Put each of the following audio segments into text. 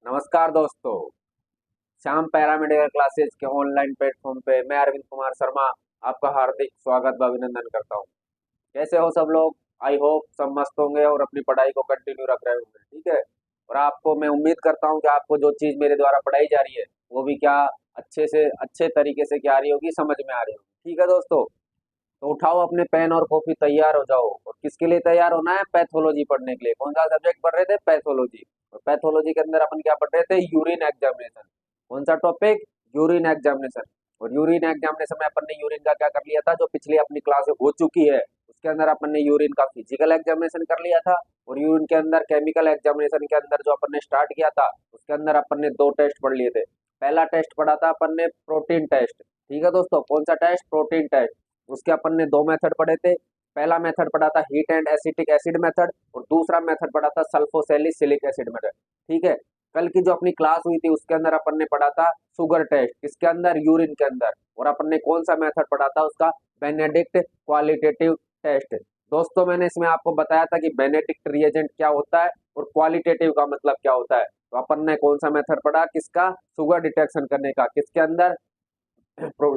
नमस्कार दोस्तों। Shyam paramedical classes के ऑनलाइन प्लेटफॉर्म पे मैं अरविंद कुमार शर्मा आपका हार्दिक स्वागत व अभिनंदन करता हूँ। कैसे हो सब लोग? आई होप सब मस्त होंगे और अपनी पढ़ाई को कंटिन्यू रख रहे होंगे, ठीक है। और आपको मैं उम्मीद करता हूँ कि आपको जो चीज़ मेरे द्वारा पढ़ाई जा रही है वो भी क्या अच्छे से अच्छे तरीके से क्या आ रही होगी, समझ में आ रही होगी, ठीक है दोस्तों। तो उठाओ अपने पेन और कॉपी, तैयार हो जाओ। और किसके लिए तैयार होना है? पैथोलॉजी पढ़ने के लिए। कौन सा सब्जेक्ट पढ़ रहे थे? पैथोलॉजी। और पैथोलॉजी के अंदर अपन क्या पढ़ रहे थे? Urine examination. कौन सा टॉपिक? Urine examination. और यूरिन एग्जामिनेशन में अपन ने यूरिन का क्या कर लिया था, जो पिछली अपनी क्लास हो चुकी है उसके अंदर अपन ने यूरिन का फिजिकल एग्जामिनेशन कर लिया था। और यूरिन के अंदर केमिकल एग्जामिनेशन के अंदर जो अपन ने स्टार्ट किया था उसके अंदर अपन ने दो टेस्ट पढ़ लिए थे। पहला टेस्ट पढ़ा था अपन ने प्रोटीन टेस्ट, ठीक है दोस्तों। कौन सा टेस्ट? Protein test. उसके अपन ने दो मेथड पढ़े थे। पहला मेथड पढ़ा था heat and acetic acid method और दूसरा मेथड पढ़ा था सल्फोसैलिसिलिक एसिड मेथड, ठीक है। कल की जो अपनी क्लास हुई थी उसके अंदर अपन ने पढ़ा था शुगर टेस्ट, किसके अंदर? यूरिन के अंदर। और अपन ने कौन सा मेथड पढ़ा था उसका? Benedict qualitative test. दोस्तों मैंने इसमें आपको बताया था कि बेनेडिक्ट रिएजेंट क्या होता है और क्वालिटेटिव का मतलब क्या होता है। तो अपन ने कौन सा मेथड पढ़ा? किसका? शुगर डिटेक्शन करने का। किसके अंदर?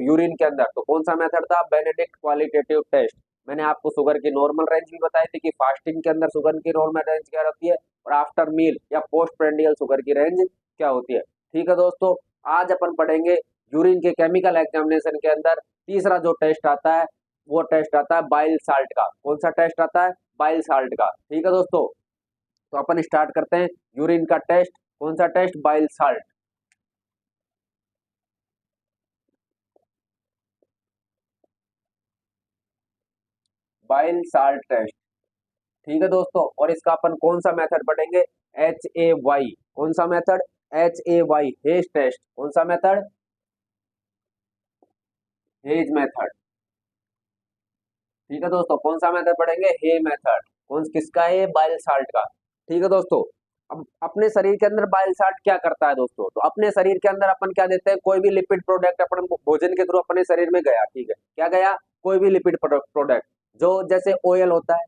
यूरिन के अंदर। तो कौन सा मेथड था? Benedict qualitative test. मैंने आपको शुगर की नॉर्मल रेंज भी बताई थी कि फास्टिंग के अंदर शुगर की नॉर्मल रेंज क्या होती है और आफ्टर मील या पोस्ट प्रेंडियल शुगर की रेंज क्या होती है, ठीक है दोस्तों। आज अपन पढ़ेंगे यूरिन के केमिकल एग्जामिनेशन के अंदर तीसरा जो टेस्ट आता है वो टेस्ट आता है बाइल साल्ट का। कौन सा टेस्ट आता है? बाइल साल्ट का, ठीक है दोस्तों। तो अपन स्टार्ट करते हैं यूरिन का टेस्ट। कौन सा test? Bile salt. Bile salt test, ठीक है दोस्तों। और इसका अपन कौन सा मेथड पढ़ेंगे? HAY। कौन सा मेथड? HAY, hedge test. कौन सा मेथड? हेज मेथड, ठीक है दोस्तों। कौन सा मेथड पढ़ेंगे? हे मेथड। कौन किसका है? बाइल साल्ट का, ठीक है दोस्तों। अब अपने शरीर के अंदर बाइल साल्ट क्या करता है दोस्तों? तो अपने शरीर के अंदर अपन क्या देते हैं? कोई भी लिपिड प्रोडक्ट अपन भोजन के थ्रू अपने शरीर में गया, ठीक है, क्या गया? कोई भी लिपिड प्रोडक्ट, जो जैसे ऑयल होता है,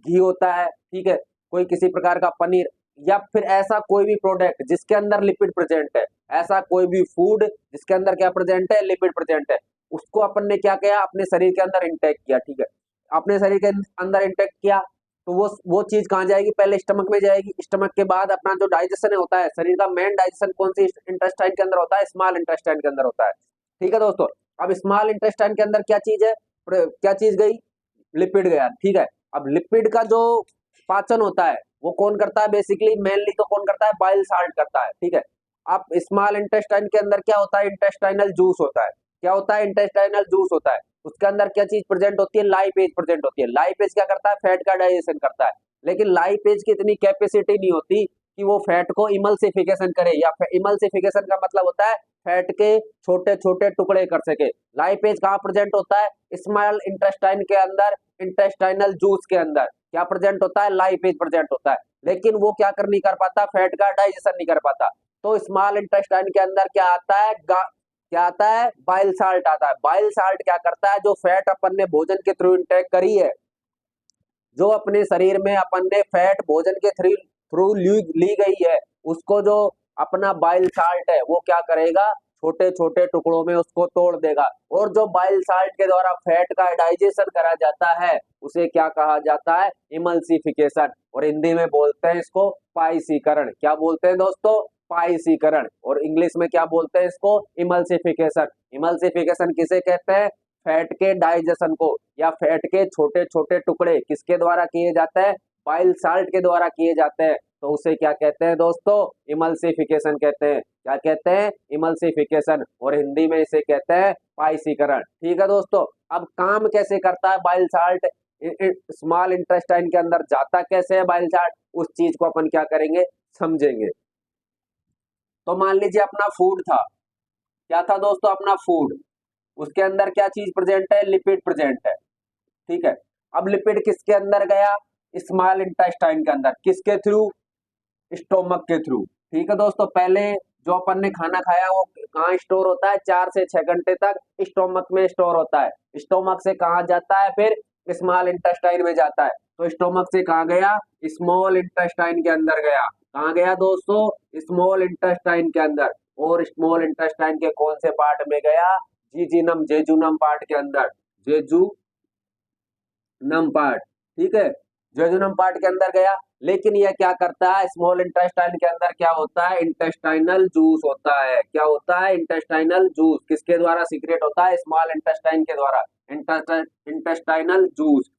घी होता है, ठीक है, कोई किसी प्रकार का पनीर या फिर ऐसा कोई भी प्रोडक्ट जिसके अंदर लिपिड प्रेजेंट है, ऐसा कोई भी फूड जिसके अंदर क्या प्रेजेंट है? लिपिड प्रेजेंट है, उसको अपन ने क्या किया? अपने शरीर के अंदर इंटेक किया, ठीक है। अपने शरीर के अंदर इंटेक किया तो वो चीज कहाँ जाएगी? पहले स्टमक में जाएगी। स्टमक के बाद अपना जो डाइजेशन होता है, शरीर का मेन डाइजेशन कौन सी इंटेस्टाइन के अंदर होता है? स्मॉल इंटेस्टाइन के अंदर होता है, ठीक है दोस्तों। अब स्मॉल इंटेस्टाइन के अंदर क्या चीज है? क्या चीज गई? लिपिड गया, ठीक है। अब लिपिड का जो पाचन होता है वो कौन करता है? बेसिकली मेनली तो कौन करता है? बाइल साल्ट करता है, ठीक है। अब स्मॉल इंटेस्टाइन के अंदर क्या होता है? इंटेस्टाइनल जूस होता है। क्या होता है? इंटेस्टाइनल जूस होता है। उसके अंदर क्या चीज प्रेजेंट होती है? लाइपेज प्रेजेंट होती है। लाइपेज क्या करता है? फैट का डाइजेशन करता है। लेकिन लाइपेज की इतनी कैपेसिटी नहीं होती कि वो फैट को इमल्सिफिकेशन करे, या इमल्सिफिकेशन का मतलब होता है फैट के छोटे छोटे टुकड़े कर सके। लाइपेज कहाँ प्रेजेंट होता है? स्मॉल इंटेस्टाइन के अंदर, इंटेस्टाइनल जूस के अंदर क्या प्रेजेंट होता है? लाइपेज प्रेजेंट होता है। लेकिन वो क्या कर नहीं कर पाता? फैट का डाइजेशन नहीं कर पाता। तो स्मॉल इंटेस्टाइन के अंदर क्या आता है? क्या आता है? बाइल साल्ट आता है। बाइल साल्ट क्या करता है? जो फैट अपन ने भोजन के थ्रू इंटेक करी है, जो अपने शरीर में अपन ने फैट भोजन के थ्रू थ्रू ली गई है, उसको जो अपना बाइल साल्ट है वो क्या करेगा? छोटे छोटे टुकड़ों में उसको तोड़ देगा। और जो बाइल साल्ट के द्वारा फैट का डाइजेशन करा जाता है उसे क्या कहा जाता है? इमल्सिफिकेशन। और हिंदी में बोलते हैं इसको पाइसीकरण। क्या बोलते हैं दोस्तों? पाइसीकरण। और इंग्लिश में क्या बोलते हैं इसको? इमल्सिफिकेशन। इमल्सिफिकेशन किसे कहते हैं? फैट के डाइजेशन को, या फैट के छोटे छोटे टुकड़े किसके द्वारा किए जाते हैं? बाइल साल्ट के द्वारा किए जाते हैं। तो उसे क्या कहते हैं दोस्तों? इमल्सिफिकेशन कहते हैं। क्या कहते हैं? इमल्सिफिकेशन। और हिंदी में इसे कहते हैं पाइसीकरण, ठीक है दोस्तों। अब काम कैसे करता है बाइल साल्ट? स्मॉल इंटेस्टाइन के अंदर जाता कैसे है बाइल साल्ट? उस चीज को अपन क्या करेंगे? समझेंगे। तो मान लीजिए अपना फूड था। क्या था दोस्तों? अपना फूड। उसके अंदर क्या चीज प्रेजेंट है? लिपिड प्रेजेंट है, ठीक है। अब लिपिड किसके अंदर गया? स्मॉल इंटेस्टाइन के अंदर। किसके थ्रू? स्टोमक के थ्रू, ठीक है दोस्तों। पहले जो अपन ने खाना खाया वो कहाँ स्टोर होता है? 4 से 6 घंटे तक स्टोमक में स्टोर होता है। स्टोमक से कहाँ जाता है? फिर स्मॉल इंटेस्टाइन में जाता है। तो स्टोमक से कहाँ गया? स्मॉल इंटेस्टाइन के अंदर गया। कहाँ गया दोस्तों? स्मॉल इंटेस्टाइन के अंदर। और स्मॉल इंटेस्टाइन के कौन से पार्ट में गया? जीजीनम जेजुनम पार्ट के अंदर, जेजुनम पार्ट, ठीक है, जेजुनम पार्ट के अंदर गया। लेकिन यह क्या करता है? स्मॉल इंटेस्टाइन के अंदर क्या होता है? इंटेस्टाइनल जूस होता है। क्या होता है? Intestinal juice. किसके द्वारा सीक्रेट होता है? स्मॉल इंटेस्टाइन के द्वारा, इंटेस्टाइनल जूस।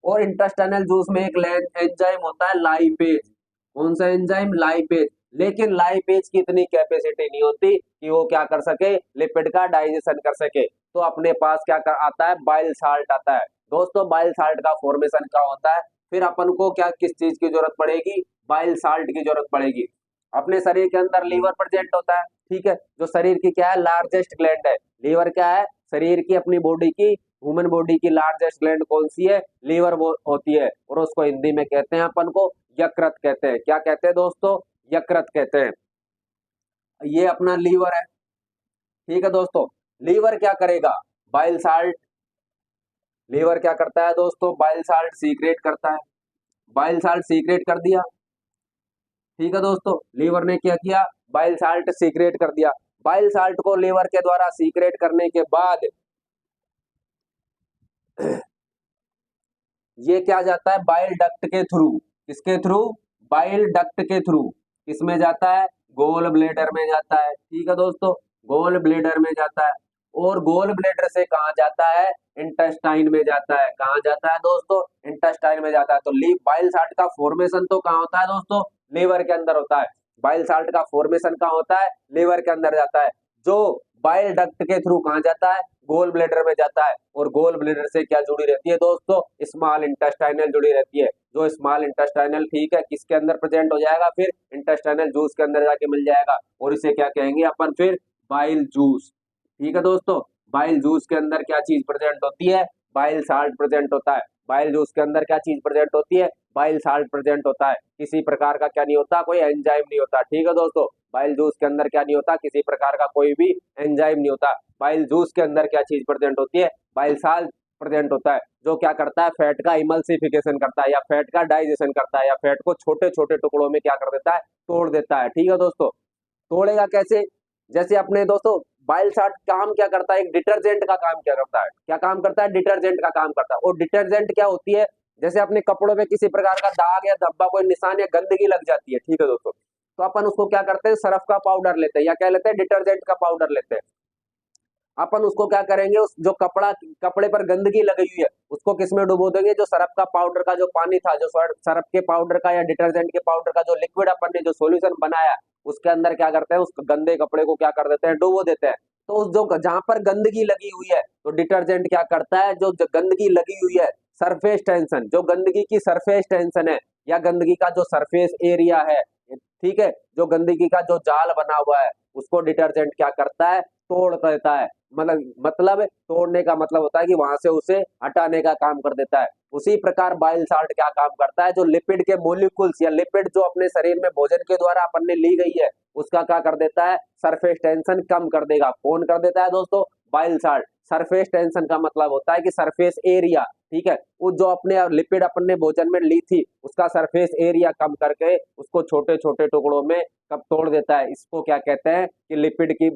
और इंटेस्टाइनल जूस में एक एंजाइम होता है लाइपेज। कौन सा एंजाइम? लाइपेज। लेकिन लाइपेज की इतनी कैपेसिटी नहीं होती कि वो क्या कर सके? लिपिड का डाइजेशन कर सके। तो अपने पास क्या आता है? बाइल साल्ट आता है। दोस्तों बाइल साल्ट का फॉर्मेशन क्या होता है? फिर अपन को क्या किस चीज की जरूरत पड़ेगी? बाइल साल्ट की जरूरत पड़ेगी। अपने शरीर के अंदर लीवर प्रेजेंट होता है, ठीक है, जो शरीर की क्या है? लार्जेस्ट ग्लैंड है। लीवर क्या है? शरीर की, अपनी बॉडी की, ह्यूमन बॉडी की लार्जेस्ट ग्लैंड कौन सी है? लीवर वो होती है। और उसको हिंदी में कहते हैं अपन को यकृत कहते हैं। क्या कहते हैं दोस्तों? यकृत कहते हैं। ये अपना लीवर है, ठीक है दोस्तों। लीवर क्या करेगा? बाइल साल्ट, लीवर क्या करता है दोस्तों? बाइल साल्ट सीक्रेट करता है। बाइल साल्ट सीक्रेट कर दिया, ठीक है दोस्तों। लीवर ने क्या किया? बाइल साल्ट सीक्रेट कर दिया। बाइल साल्ट को लीवर के द्वारा सीक्रेट करने के बाद ये क्या जाता है? बाइल डक्ट के थ्रू। किसके थ्रू? बाइल डक्ट के थ्रू। किसमें जाता है? गोल ब्लेडर में जाता है, ठीक है दोस्तों, गोल ब्लेडर में जाता है। और गोल ब्लेडर से कहा जाता है? इंटेस्टाइन में जाता है। कहाँ जाता है दोस्तों? इंटेस्टाइन में जाता है। तो बाइल साल्ट का फॉर्मेशन तो कहाँ होता है दोस्तों? लीवर के अंदर होता है। बाइल साल्ट का फॉर्मेशन कहाँ होता है? लीवर के अंदर जाता है। जो बाइल डक्ट के थ्रू कहाँ जाता है? गोल ब्लेडर में जाता है। और गोल ब्लेडर से क्या जुड़ी रहती है दोस्तों? स्मॉल इंटेस्टाइनल जुड़ी रहती है। जो स्मॉल इंटेस्टाइनल, ठीक है, किसके अंदर प्रेजेंट हो जाएगा? फिर इंटेस्टाइनल जूस के अंदर जाके मिल जाएगा। और इसे क्या कहेंगे अपन? फिर बाइल जूस, ठीक है दोस्तों। बाइल जूस के अंदर क्या चीज प्रेजेंट होती है? बाइल साल्ट प्रेजेंट होता है। बाइल जूस के अंदर क्या चीज प्रेजेंट होती है? बाइल साल्ट प्रेजेंट होता है। किसी प्रकार का क्या नहीं होता? कोई एंजाइम नहीं होता, ठीक है दोस्तों। बाइल जूस के अंदर क्या नहीं होता? किसी प्रकार का कोई भी एंजाइम नहीं होता। बाइल जूस के अंदर क्या चीज प्रेजेंट होती है? बाइल साल्ट प्रेजेंट होता है, जो क्या करता है? फैट का इमल्सिफिकेशन करता है, या फैट का डाइजेशन करता है, या फैट को छोटे छोटे टुकड़ों में क्या कर देता है? तोड़ देता है, ठीक है दोस्तों। तोड़ेगा कैसे? जैसे अपने दोस्तों बाइल साल्ट काम क्या करता है? एक डिटर्जेंट का काम क्या करता है? क्या काम करता है? डिटर्जेंट का काम करता है। और डिटर्जेंट क्या होती है? जैसे अपने कपड़ों पे किसी प्रकार का दाग या धब्बा, कोई निशान या गंदगी लग जाती है, ठीक है दोस्तों, तो अपन उसको क्या करते हैं? सर्फ का पाउडर लेते हैं, या क्या लेते हैं? डिटर्जेंट का पाउडर लेते हैं। अपन उसको क्या करेंगे? उस जो कपड़े पर गंदगी लगी हुई है, उसको किसमें डुबो देंगे? जो सरफ का पाउडर का जो पानी था, जो सरफ के पाउडर का या डिटर्जेंट के पाउडर का जो लिक्विड अपन ने जो सॉल्यूशन बनाया, उसके अंदर क्या करते हैं? उस गंदे कपड़े को क्या कर देते हैं? डुबो देते हैं। तो उस जो जहां पर गंदगी लगी हुई है, तो डिटर्जेंट क्या करता है? जो गंदगी लगी हुई है, सरफेस टेंशन, जो गंदगी की सरफेस टेंशन है, या गंदगी का जो सरफेस एरिया है, ठीक है, जो गंदगी का जो जाल बना हुआ है, उसको डिटर्जेंट क्या करता है? तोड़ देता है। मतलब तोड़ने का मतलब होता है कि वहां से उसे हटाने का काम कर देता है। उसी प्रकार बाइल साल्ट क्या काम करता है? जो लिपिड के मोलिक्यूल्स या लिपिड जो अपने शरीर में भोजन के द्वारा अपन ने ली गई है, उसका क्या कर देता है? सरफेस टेंशन कम कर देगा। कौन कर देता है दोस्तों? Bile salt. सरफेस टेंशन का मतलब होता है कि सरफेस एरिया, ठीक है, वो जो अपने लिपिड अपन ने भोजन में ली थी, उसका सरफेस एरिया कम करके उसको छोटे छोटे टुकड़ों में कब तोड़ देता है। इसको क्या कहते हैं? कि लिपिड की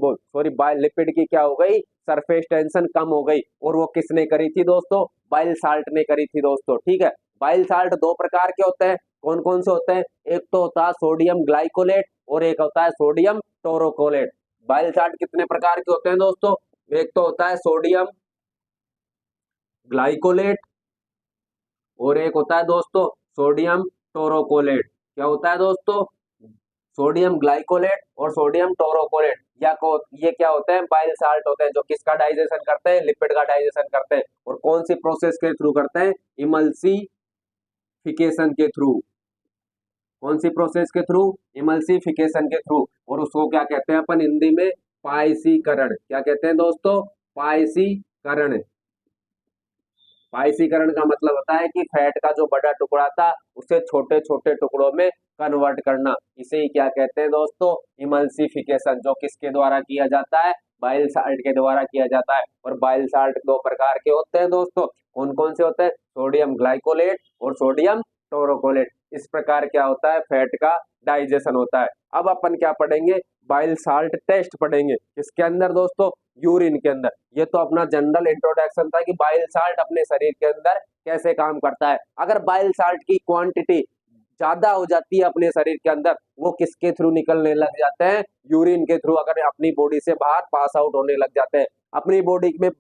लिपिड की क्या हो गई? सरफेस टेंशन कम हो गई। और वो किसने करी थी दोस्तों? बाइल साल्ट ने करी थी दोस्तों, ठीक है। बाइल साल्ट दो प्रकार के होते हैं। कौन कौन से होते हैं? एक तो होता है सोडियम ग्लाइकोलेट, और एक होता है सोडियम टोरोकोलेट। बाइल साल्ट कितने प्रकार के होते हैं दोस्तों? एक तो होता है सोडियम ग्लाइकोलेट, और एक होता है दोस्तों सोडियम टोरोकोलेट। क्या होता है दोस्तों? सोडियम ग्लाइकोलेट और सोडियम टोरोकोलेट, ये क्या होते हैं? बाइल साल्ट होते हैं, जो किसका डाइजेशन करते हैं? लिपिड का डाइजेशन करते हैं। और कौन सी प्रोसेस के थ्रू करते हैं? इमल्सिफिकेशन के थ्रू। कौन सी प्रोसेस के थ्रू? इमल्सिफिकेशन के थ्रू। और उसको क्या कहते हैं अपन हिंदी में? पायसीकरण। क्या कहते हैं दोस्तों? पायसीकरण। पाइसीकरण का मतलब होता है कि फैट का जो बड़ा टुकड़ा था, उसे छोटे छोटे टुकड़ों में कन्वर्ट करना। इसे ही क्या कहते हैं दोस्तों? इमल्सिफिकेशन। जो किसके द्वारा किया जाता है? बाइल साल्ट के द्वारा किया जाता है। और बाइल साल्ट दो प्रकार के होते हैं दोस्तों। कौन कौन से होते हैं? सोडियम ग्लाइकोलेट और सोडियम टोरोकोलेट। इस प्रकार क्या होता है, फैट का डाइजेशन होता है। अब अपन क्या पढ़ेंगे, बाइल साल्ट टेस्ट पढ़ेंगे। किसके अंदर दोस्तों, यूरिन के अंदर। ये तो अपना जनरल इंट्रोडक्शन था कि बाइल साल्ट अपने शरीर के अंदर कैसे काम करता है। अगर बाइल साल्ट की क्वांटिटी ज्यादा हो जाती है अपने शरीर के अंदर, वो किसके थ्रू निकलने लग जाते हैं, यूरिन के थ्रू। अगर अपनी बॉडी से बाहर पास आउट होने लग जाते हैं, अपनी बॉडी में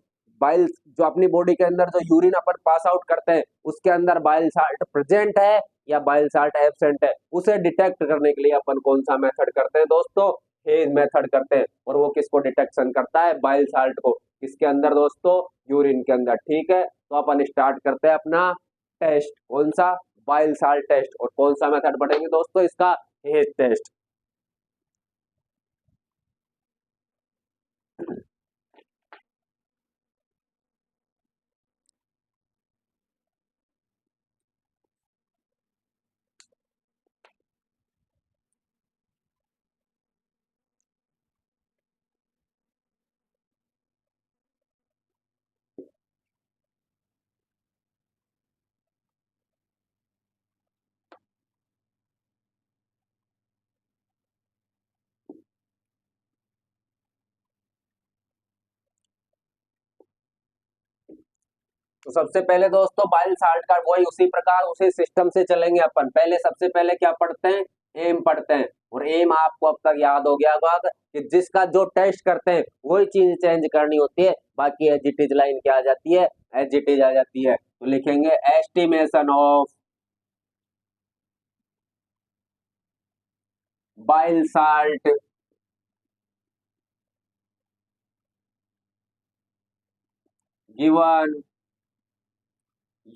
बाइल, जो अपनी बॉडी के अंदर जो यूरिन अपन पास आउट करते हैं उसके अंदर बाइल साल्ट प्रेजेंट है या बाइल साल्ट एब्सेंट है, उसे डिटेक्ट करने के लिए अपन कौन सा मेथड करते हैं दोस्तों, हेज मेथड करते हैं। और वो किसको डिटेक्शन करता है, बाइल साल्ट को। किसके अंदर दोस्तों, यूरिन के अंदर। ठीक है, तो अपन स्टार्ट करते हैं अपना टेस्ट। कौन सा, बाइल साल्ट टेस्ट। और कौन सा मेथड पढ़ेंगे दोस्तों इसका, हेज टेस्ट। तो सबसे पहले दोस्तों बाइल साल्ट का वही उसी प्रकार उसी सिस्टम से चलेंगे अपन। पहले सबसे पहले क्या पढ़ते हैं, एम पढ़ते हैं। और एम आपको अब तक याद हो गया होगा कि जिसका जो टेस्ट करते हैं वही चीज चेंज करनी होती है। बाकी एज इट इज लाइन क्या आ जाती है, एज इट इज आ जाती है। तो लिखेंगे estimation of bile salt given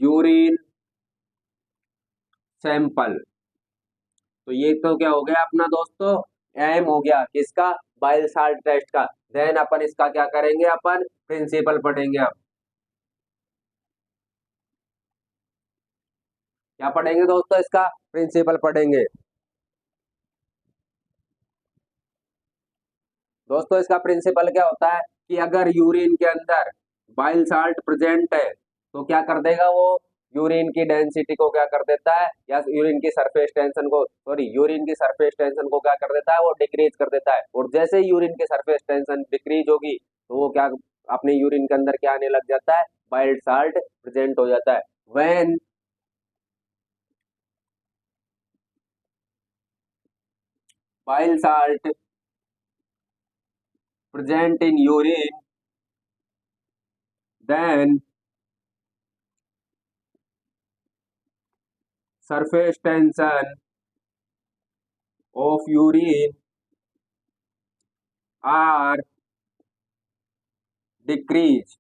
urine sample. तो ये तो क्या हो गया अपना दोस्तों, एम हो गया किसका, बाइल साल्ट टेस्ट का। देन अपन इसका क्या करेंगे, अपन प्रिंसिपल पढ़ेंगे। अब क्या पढ़ेंगे दोस्तों, इसका प्रिंसिपल पढ़ेंगे। दोस्तों इसका प्रिंसिपल क्या होता है कि अगर यूरिन के अंदर बाइल साल्ट प्रेजेंट है तो क्या कर देगा वो, यूरिन की डेंसिटी को क्या कर देता है, या यूरिन की सरफेस टेंशन को, सॉरी यूरिन की सरफेस टेंशन को क्या कर देता है, वो डिक्रीज कर देता है। और जैसे ही यूरिन की सरफेस टेंशन डिक्रीज होगी तो वो क्या, अपने यूरिन के अंदर क्या आने लग जाता है, बाइल साल्ट प्रेजेंट हो जाता है। When bile salt present in urine, then surface tension of urine are decrease।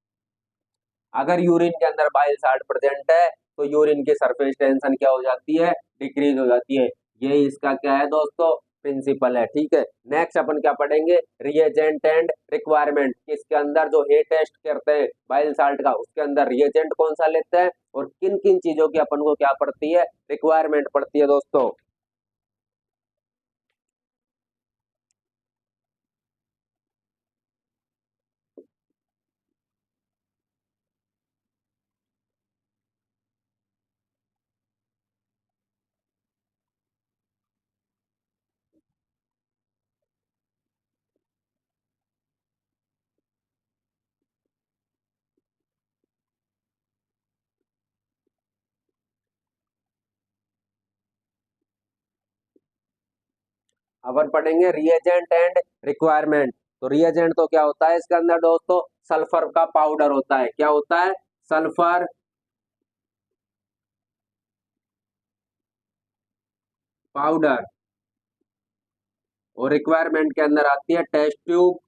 अगर यूरिन के अंदर बाइल साल्ट प्रेजेंट है तो यूरिन की सरफेस टेंशन क्या हो जाती है, डिक्रीज हो जाती है। ये इसका क्या है दोस्तों, प्रिंसिपल है। ठीक है, नेक्स्ट अपन क्या पढ़ेंगे, रिएजेंट एंड रिक्वायरमेंट। इसके अंदर जो हे टेस्ट करते हैं बाइल साल्ट का, उसके अंदर रिएजेंट कौन सा लेते हैं और किन किन चीजों की अपन को क्या पड़ती है, रिक्वायरमेंट पड़ती है दोस्तों। अपन पढ़ेंगे रिएजेंट एंड रिक्वायरमेंट। तो रिएजेंट तो क्या होता है इसके अंदर दोस्तों, सल्फर का पाउडर होता है। क्या होता है, सल्फर पाउडर। और रिक्वायरमेंट के अंदर आती है test tube,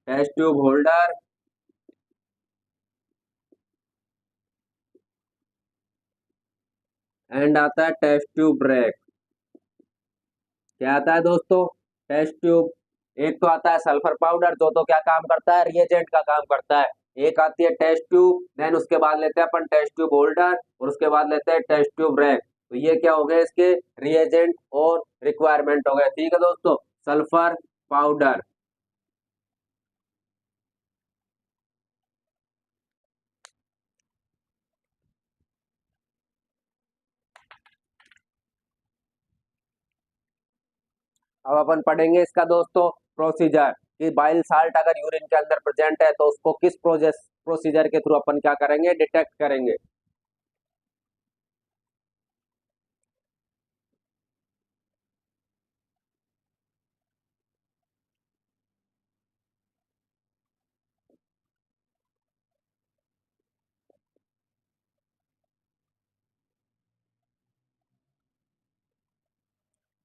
test tube holder and आता है टेस्ट ट्यूब रैक। क्या आता है दोस्तों, टेस्ट ट्यूब। एक तो आता है सल्फर पाउडर जो तो क्या काम करता है, रिएजेंट का काम करता है। एक आती है टेस्ट ट्यूब, देन उसके बाद लेते हैं अपन टेस्ट ट्यूब होल्डर, और उसके बाद लेते हैं टेस्ट ट्यूब रैक। तो ये क्या हो गए इसके, रिएजेंट और रिक्वायरमेंट हो गए। ठीक है दोस्तों, सल्फर पाउडर, अब अपन पढ़ेंगे इसका दोस्तों प्रोसीजर, कि बाइल साल्ट अगर यूरिन के अंदर प्रेजेंट है तो उसको किस प्रोसीजर के थ्रू अपन क्या करेंगे, डिटेक्ट करेंगे।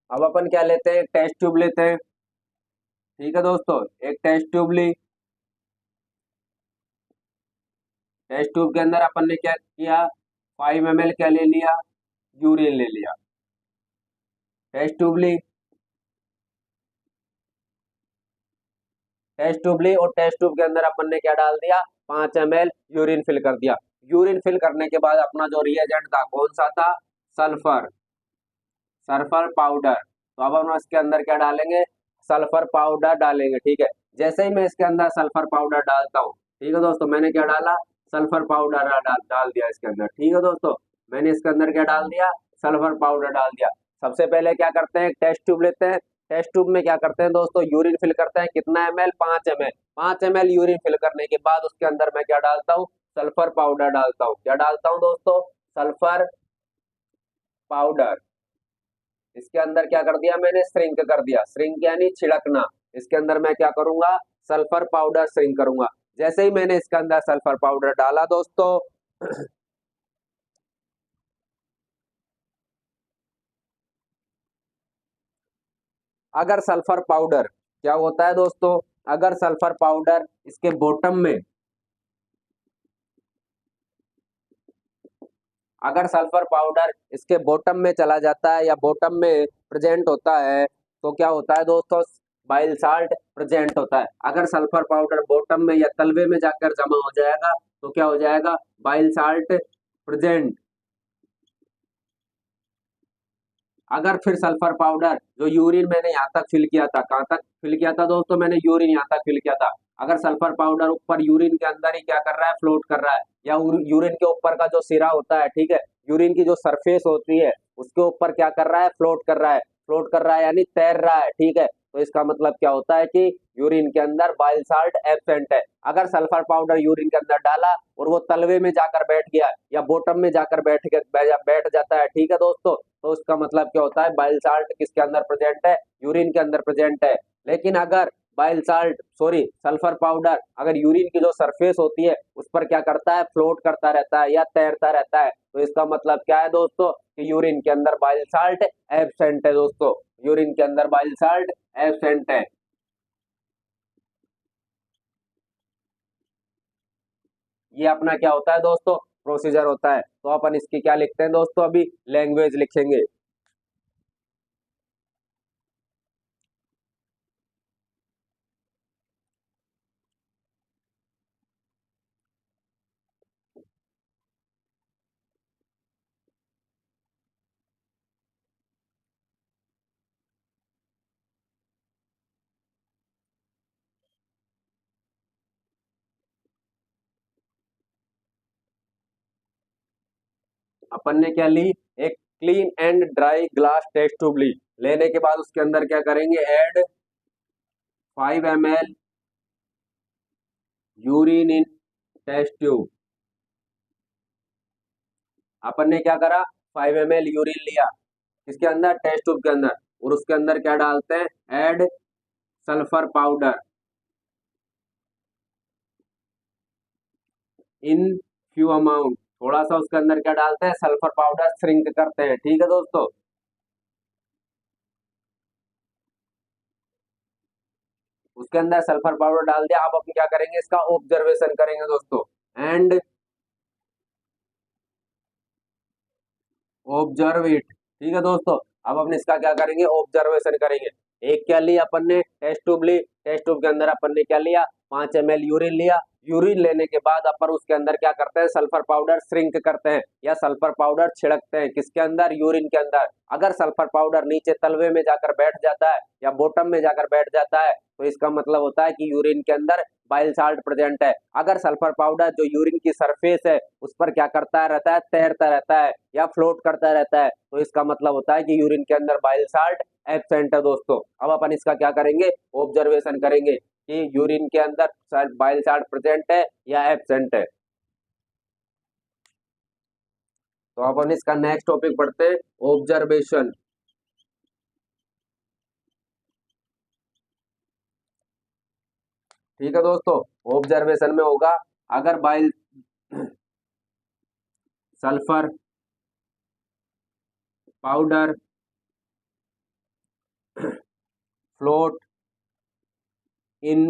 अब अपन क्या लेते हैं, टेस्ट ट्यूब लेते हैं। ठीक है दोस्तों, एक टेस्ट ट्यूब ली। टेस्ट ट्यूब के अंदर अपन ने क्या किया, 5 ml क्या ले लिया, यूरिन ले लिया। टेस्ट ट्यूब ली, टेस्ट ट्यूब ली और टेस्ट ट्यूब के अंदर अपन ने क्या डाल दिया, 5 ml यूरिन फिल कर दिया। यूरिन फिल करने के बाद अपना जो रिएजेंट था कौन सा था, सल्फर, सल्फर पाउडर। तो अब हम इसके अंदर क्या डालेंगे, सल्फर पाउडर डालेंगे। ठीक है, जैसे ही मैं इसके अंदर सल्फर पाउडर डालता हूँ, ठीक है दोस्तों, मैंने क्या डाला, सल्फर पाउडर डाल दिया इसके अंदर। ठीक है दोस्तों, मैंने इसके अंदर क्या डाल दिया, सल्फर पाउडर डाल दिया। सबसे पहले क्या करते हैं, टेस्ट ट्यूब लेते हैं। टेस्ट ट्यूब में क्या करते हैं दोस्तों, यूरिन फिल करते हैं। कितना ml, 5 ml। 5 ml urine fill करने के बाद उसके अंदर मैं क्या डालता हूँ, सल्फर पाउडर डालता हूँ। क्या डालता हूँ दोस्तों, सल्फर पाउडर। इसके अंदर क्या कर दिया मैंने, श्रिंक कर दिया। श्रिंक यानी छिड़कना। इसके अंदर मैं क्या करूंगा, सल्फर पाउडर श्रिंक करूंगा। जैसे ही मैंने इसके अंदर सल्फर पाउडर डाला दोस्तों, अगर सल्फर पाउडर क्या होता है दोस्तों, अगर सल्फर पाउडर इसके बॉटम में, अगर सल्फर पाउडर इसके बॉटम में चला जाता है या बॉटम में प्रेजेंट होता है, तो क्या होता है दोस्तों, बाइल साल्ट प्रेजेंट होता है। अगर सल्फर पाउडर बॉटम में या तलवे में जाकर जमा हो जाएगा तो क्या हो जाएगा, बाइल साल्ट प्रेजेंट। अगर फिर सल्फर पाउडर जो यूरिन मैंने यहाँ तक फिल किया था, कहाँ तक फिल किया था दोस्तों, मैंने यूरिन यहाँ तक फिल किया था। अगर सल्फर पाउडर ऊपर यूरिन के अंदर ही क्या कर रहा है, फ्लोट कर रहा है, या यूरिन के ऊपर का जो सिरा होता है, ठीक है, यूरिन की जो सरफेस होती है उसके ऊपर क्या कर रहा है, फ्लोट कर रहा है। फ्लोट कर रहा है यानी तैर रहा है। ठीक है, तो इसका मतलब क्या होता है कि यूरिन के अंदर बाइल साल्ट एब्सेंट है। अगर सल्फर पाउडर यूरिन के अंदर डाला और वो तलवे में जाकर बैठ गया या बॉटम में जाकर बैठ जाता है, ठीक है दोस्तों, तो उसका मतलब क्या होता है, बाइल साल्ट किसके अंदर प्रेजेंट है, यूरिन के अंदर प्रेजेंट है। लेकिन अगर bile salt sorry sulphur powder अगर यूरिन की जो सरफेस होती है उस पर क्या करता है, फ्लोट करता रहता है या तैरता रहता है, तो इसका मतलब क्या है दोस्तों, कि यूरिन के अंदर बाइल साल्ट एब्सेंट है दोस्तों, यूरिन के अंदर बाइल साल्ट एब्सेंट है। ये अपना क्या होता है दोस्तों, प्रोसीजर होता है। तो अपन इसकी क्या लिखते हैं दोस्तों, अभी लैंग्वेज लिखेंगे। अपन ने क्या ली, एक clean and dry glass test tube ली। लेने के बाद उसके अंदर क्या करेंगे, add 5 ml urine in test tube. अपन ने क्या करा, 5 ml यूरिन लिया इसके अंदर, टेस्ट ट्यूब के अंदर, और उसके अंदर क्या डालते हैं, add sulphur powder in few amount. थोड़ा सा उसके अंदर क्या डालते हैं, सल्फर पाउडर श्रिंक करते हैं। ठीक है दोस्तों, उसके अंदर सल्फर पाउडर डाल दिया। अब अपन क्या करेंगे, इसका ऑब्जर्वेशन करेंगे दोस्तों। And observe it. ठीक है दोस्तों, अब अपन इसका क्या करेंगे, ऑब्जर्वेशन करेंगे। एक क्या लिया अपन ने, टेस्ट ट्यूब ली। टेस्ट ट्यूब के अंदर अपन ने क्या लिया, 5 ml यूरिन लिया। यूरिन लेने के बाद अपन उसके अंदर क्या करते हैं, सल्फर पाउडर श्रिंक करते हैं या सल्फर पाउडर छिड़कते हैं। किसके अंदर, यूरिन के अंदर। अगर सल्फर पाउडर नीचे तलवे में जाकर बैठ जाता है या बॉटम में जाकर बैठ जाता है, तो इसका मतलब होता है कि यूरिन के अंदर बाइल साल्ट प्रेजेंट है। अगर सल्फर पाउडर जो यूरिन की सरफेस है उस पर क्या करता रहता है, तैरता रहता है या फ्लोट करता रहता है, तो इसका मतलब होता है कि यूरिन के अंदर बाइल साल्ट एब्सेंट है दोस्तों। अब अपन इसका क्या करेंगे, ऑब्जर्वेशन करेंगे कि यूरिन के अंदर बाइल साल्ट प्रेजेंट है या एब्सेंट है। तो अपन इसका नेक्स्ट टॉपिक पढ़ते हैं, ऑब्जर्वेशन। ठीक है दोस्तों, ऑब्जर्वेशन में होगा अगर bile sulphur powder float in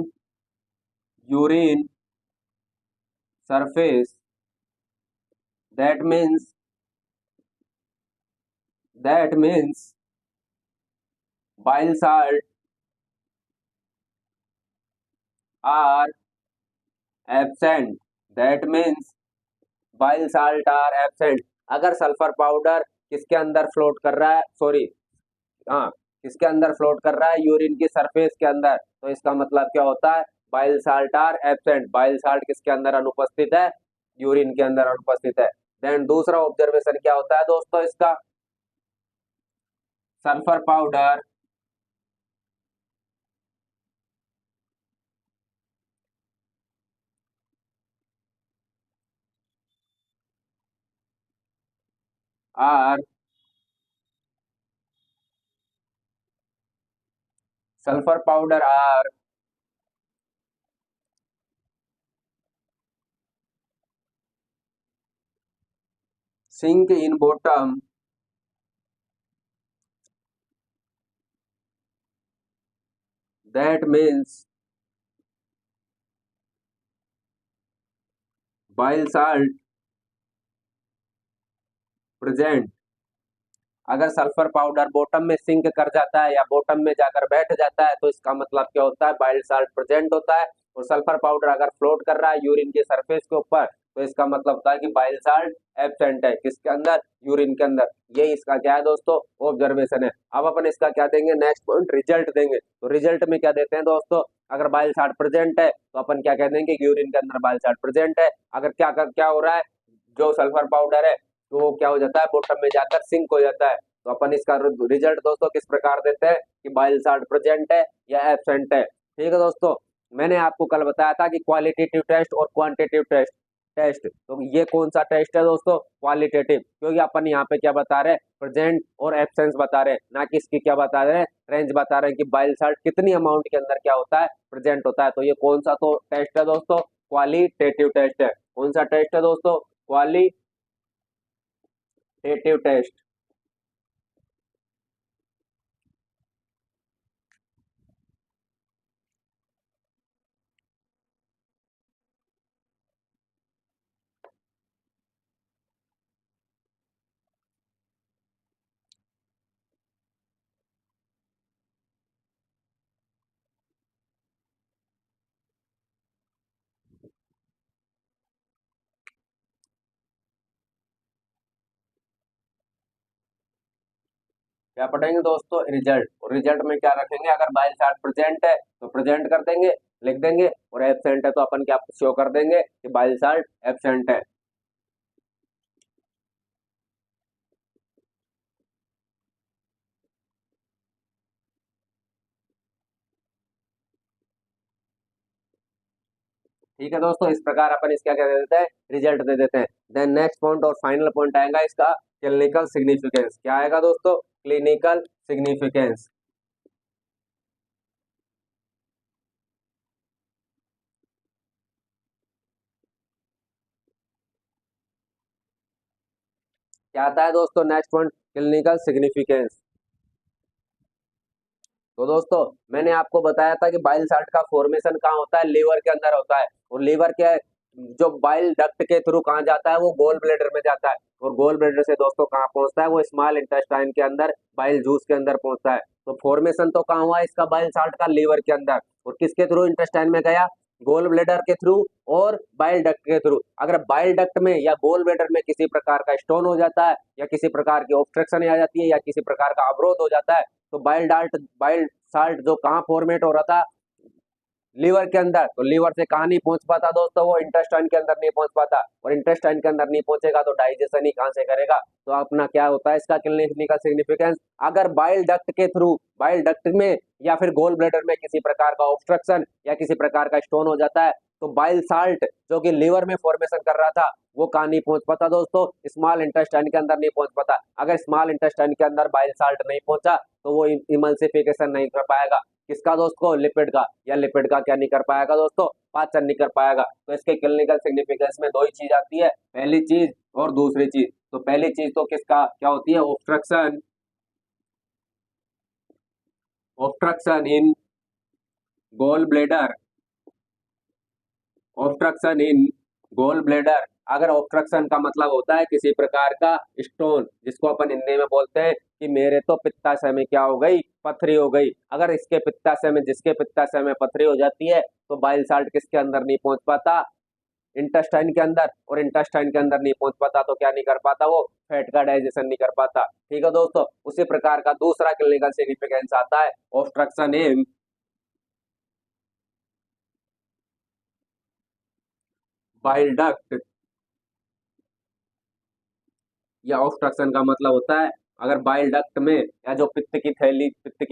urine surface, that means bile salt are absent, that means bile salt are absent। अगर सल्फर पाउडर किसके अंदर फ्लोट कर रहा है, सॉरी, हाँ, किसके अंदर फ्लोट कर रहा है, यूरिन की सरफेस के अंदर, तो इसका मतलब क्या होता है, bile salt are absent. Bile salt किसके अंदर अनुपस्थित है, यूरिन के अंदर अनुपस्थित है। देन दूसरा ऑब्जर्वेशन क्या होता है दोस्तों इसका, sulphur powder are sulphur powder are sink in bottom, that means bile salt present। अगर सल्फर पाउडर बॉटम में सिंक कर जाता है या बॉटम में जाकर बैठ जाता है तो इसका मतलब क्या होता है, बाइल साल्ट प्रेजेंट होता है। और सल्फर पाउडर अगर फ्लोट कर रहा है यूरिन के सरफेस के ऊपर तो इसका मतलब होता है कि बाइल साल्ट एब्सेंट है, किसके अंदर, यूरिन के अंदर। ये इसका क्या है दोस्तों, ऑब्जर्वेशन है। अब अपन इसका क्या देंगे, नेक्स्ट पॉइंट रिजल्ट देंगे। तो रिजल्ट में क्या देते हैं दोस्तों, अगर बाइल साल्ट प्रेजेंट है तो अपन क्या कह देंगे, यूरिन के अंदर बाइल साल्ट प्रेजेंट है। अगर क्या हो रहा है, जो सल्फर पाउडर है तो वो क्या हो जाता है, बॉटम में जाकर सिंक हो जाता है। तो अपन इसका रिजल्ट दोस्तों किस प्रकार देते हैं कि बाइल साल्ट प्रेजेंट है या एब्सेंट है। ठीक है दोस्तों, मैंने आपको कल बताया था कि क्वालिटेटिव टेस्ट और क्वांटिटेटिव टेस्ट टेस्ट तो ये कौन सा टेस्ट है दोस्तों, क्वालिटेटिव, क्योंकि अपन यहाँ पे क्या बता रहे हैं, प्रेजेंट और एब्सेंस बता रहे हैं, ना कि इसकी क्या बता रहे हैं, रेंज बता रहे हैं कि बाइल साल्ट कितनी अमाउंट के अंदर क्या होता है, प्रेजेंट होता है। तो ये कौन सा तो टेस्ट है दोस्तों, क्वालिटेटिव टेस्ट है। कौन सा टेस्ट है दोस्तों, क्वालिटेटिव टेस्ट। क्या पढ़ेंगे दोस्तों, रिजल्ट। और रिजल्ट में क्या रखेंगे, अगर बाइल साल्ट प्रेजेंट है तो प्रेजेंट कर देंगे, लिख देंगे, और एब्सेंट है तो अपन क्या शो कर देंगे कि बाइल साल्ट एब्सेंट है। ठीक है दोस्तों, इस प्रकार अपन इसका क्या दे देते हैं, रिजल्ट दे देते हैं। देन नेक्स्ट पॉइंट और फाइनल पॉइंट आएगा इसका, क्लिनिकल सिग्निफिकेंस। क्या आएगा दोस्तों, क्लिनिकल सिग्निफिकेंस। क्या आता है दोस्तों, नेक्स्ट पॉइंट, क्लिनिकल सिग्निफिकेंस। तो दोस्तों मैंने आपको बताया था कि बाइल साल्ट का फॉर्मेशन कहाँ होता है, लीवर के अंदर होता है। और लीवर के जो बाइल डक्ट के थ्रू कहाँ जाता है, वो गोल ब्लेडर में जाता है। और गोल ब्लेडर से दोस्तों कहाँ पहुंचता है, वो स्मॉल इंटेस्टाइन के अंदर बाइल जूस के अंदर पहुंचता है। तो फॉर्मेशन तो कहाँ हुआ इसका, बाइल साल्ट का, लीवर के अंदर। और किसके थ्रू इंटेस्टाइन में गया, गोल ब्लेडर के थ्रू और बाइल डक्ट के थ्रू। अगर बाइल डक्ट में या गोल ब्लेडर में किसी प्रकार का स्टोन हो जाता है या किसी प्रकार की ऑब्स्ट्रक्शन आ जाती है या किसी प्रकार का अवरोध हो जाता है तो बाइल साल्ट जो कहाँ फॉर्मेट हो रहा था, लीवर के अंदर, तो लीवर से कहाँ नहीं पहुंच पाता दोस्तों, वो इंटेस्टाइन के अंदर नहीं पहुंच पाता, और इंटेस्टाइन के अंदर नहीं पहुंचेगा तो डाइजेशन ही कहाँ से करेगा। तो अपना क्या होता है इसका क्लिनिकल सिग्निफिकेंस, अगर बाइल डक्ट के थ्रू, बाइल डक्ट में या फिर गोल ब्लैडर में किसी प्रकार का ऑब्स्ट्रक्शन या किसी प्रकार का स्टोन हो जाता है, तो बाइल साल्ट जो कि लीवर में फॉर्मेशन कर रहा था वो कहाँ नहीं पहुंच पाता दोस्तों, स्मॉल इंटेस्टाइन के अंदर नहीं पहुंच पाता। अगर स्मॉल इंटेस्टाइन के अंदर बाइल साल्ट नहीं पहुंचा तो वो इमल्सिफिकेशन नहीं कर पाएगा, किसका दोस्तों, लिपिड का, या लिपिड का क्या नहीं कर पाएगा दोस्तों, पाचन नहीं कर पाएगा। तो इसके क्लिनिकल सिग्निफिकेंस में दो ही चीज आती है, पहली चीज और दूसरी चीज। तो पहली चीज तो किसका क्या होती है, ऑब्स्ट्रक्शन, ऑब्स्ट्रक्शन इन गोल ब्लेडर, ऑब्स्ट्रक्शन इन गोल ब्लेडर। अगर ऑब्स्ट्रक्शन का मतलब होता है किसी प्रकार का स्टोन, जिसको अपन हिंदी में बोलते हैं कि मेरे तो पित्ताशय में क्या हो गई, पथरी हो गई। अगर इसके पित्ताशय में, जिसके पित्ताशय में पथरी हो जाती है तो बाइल साल्ट किसके अंदर नहीं पहुंच पाता, इंटेस्टाइन के अंदर, और इंटेस्टाइन के अंदर नहीं पहुंच पाता तो क्या नहीं कर पाता, वो फैट का डाइजेशन नहीं कर पाता। ठीक है दोस्तों, उसी प्रकार का दूसरा क्लिनिकल सिग्निफिकेंस आता है ऑब्स्ट्रक्शन इन बाइल डक्ट, या ऑब्स्ट्रक्शन का मतलब होता है अगर बाइल डक्ट में, या जो पित्त की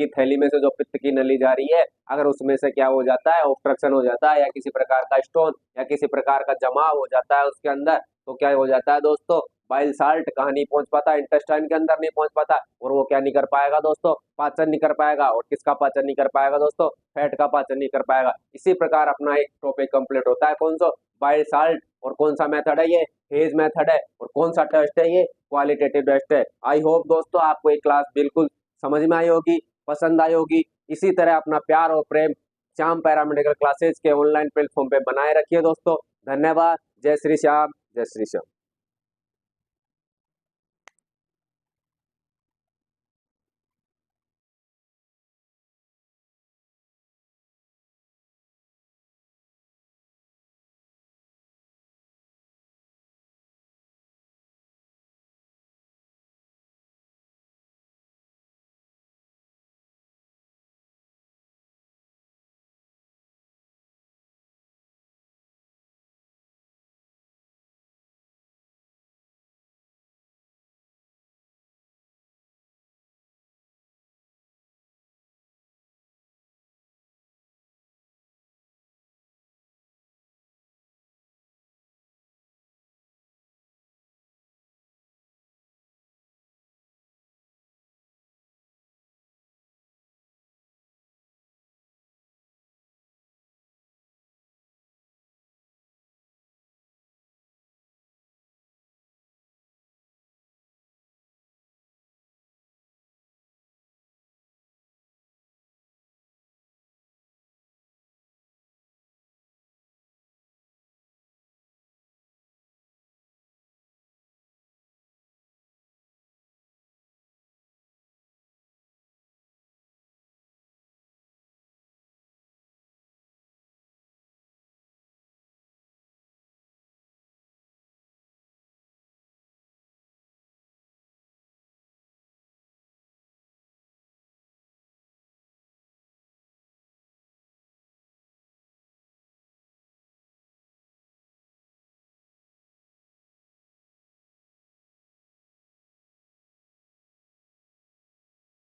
थैली में से जो पित्त की नली जा रही है, अगर उसमें से क्या हो जाता है, ऑब्स्ट्रक्शन हो जाता है, या किसी प्रकार का स्टोन या किसी प्रकार का जमाव हो जाता है उसके अंदर, तो क्या हो जाता है दोस्तों, बाइल साल्ट कहाँ नहीं पहुंच पाता, इंटेस्टाइन के अंदर नहीं पहुंच पाता, और वो क्या नहीं कर पाएगा दोस्तों, पाचन नहीं कर पाएगा। और किसका पाचन नहीं कर पाएगा दोस्तों, फैट का पाचन नहीं कर पाएगा। इसी प्रकार अपना एक टॉपिक कंप्लीट होता है, कौन सा, बाइल साल्ट। और कौन सा मेथड है, ये हेज मेथड है। और कौन सा टेस्ट है, ये क्वालिटेटिव टेस्ट है। आई होप दोस्तों आपको ये क्लास बिल्कुल समझ में आई होगी, पसंद आई होगी। इसी तरह अपना प्यार और प्रेम श्याम पैरामेडिकल क्लासेज के ऑनलाइन प्लेटफॉर्म पे बनाए रखिए दोस्तों। धन्यवाद। जय श्री श्याम, जय श्री श्याम।